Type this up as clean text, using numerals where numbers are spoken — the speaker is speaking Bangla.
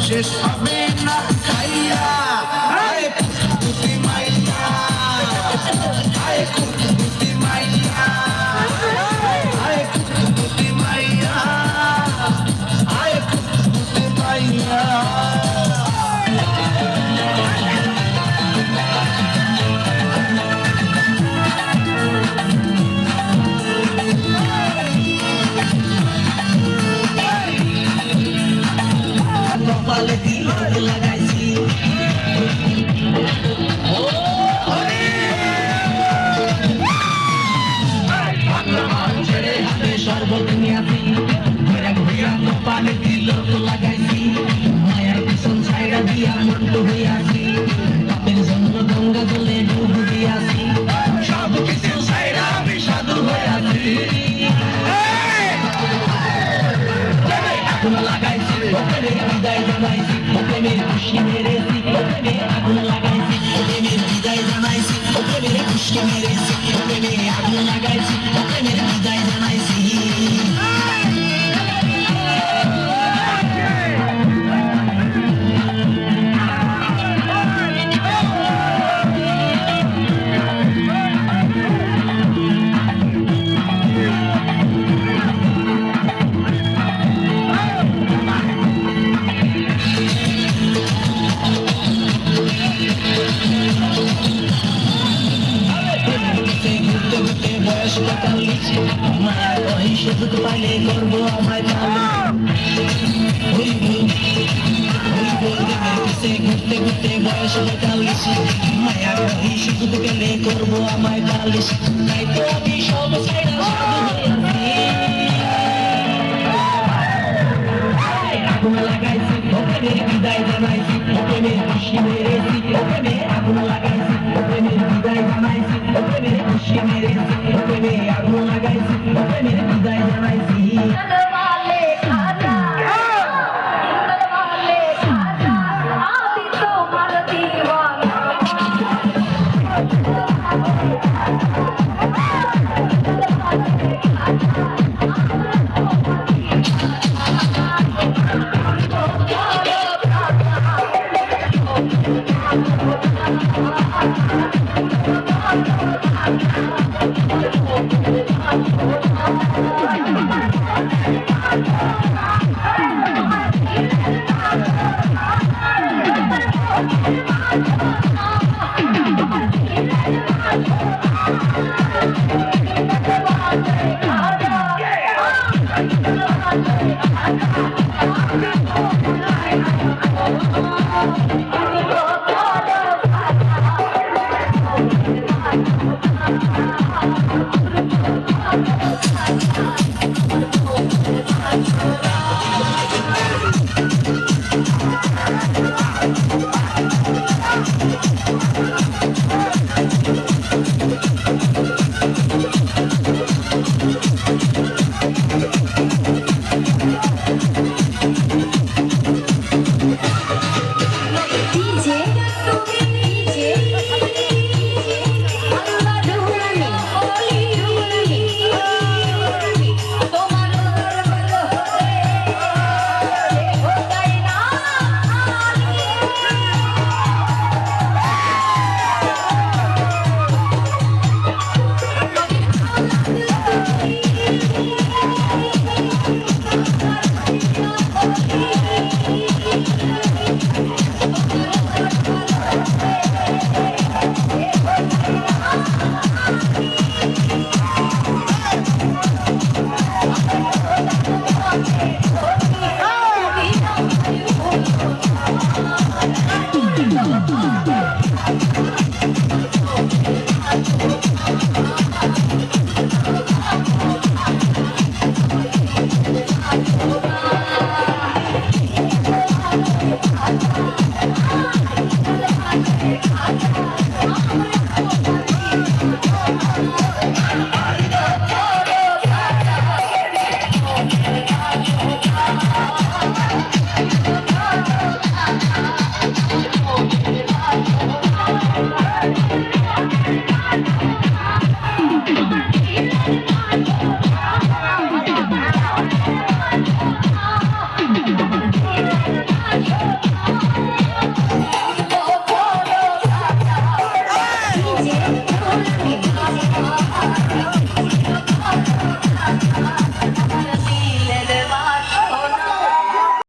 শেষ হবে না খাইয়া আয় কুতুতি মাইয়া আয় কুতুতি মাইয়া আয় কুতুতি মাইয়া আয় কুতুতি মাইয়া কপালে তিলক লাগাইছি ছেড়ে হাতে শরবত নিয়াছি ঘুরা ঘুরা কপালে তিলক লাগাইছি মায়ার পিছন ছাইড়া দিয়া মন্টু হইয়াছি পাপের জন্য গঙ্গা জলে ডুব দিয়াছি সব কিছু ছাইড়া আমি সাধু হইয়াছি আগুন লাগাইছি ওখানে বিদায় জানাইছি ওখানে খুশি মেরেছি ওখানে আগুন লাগাইছি ওখানে বিদায় জানাইছি ওখানে খুশি মেরেছি ওখানে আগুন লাগাইছি ওখানে বিদায় জানাইছি মায়া কহি সুযোগ পাইলে করবো আমায় ঘুরতে ঘুরতে বয়স কালিছি মায়া কহি সুযোগ পেলে করবো আমায় কালিস তাই তো আমি সব ছাইড়া সাধু হইয়াছি আগুন লাগাইছি ওখানে বিদায় জানাইছি ওখানে খুশি মেরেছি ওখানে আগুন লাগাইছি ওখানে বিদায় জানাইছি ওখানে খুশি মেরেছি ওখানে আগুন লাগাইছি ওখানে বিদায় জানাইছি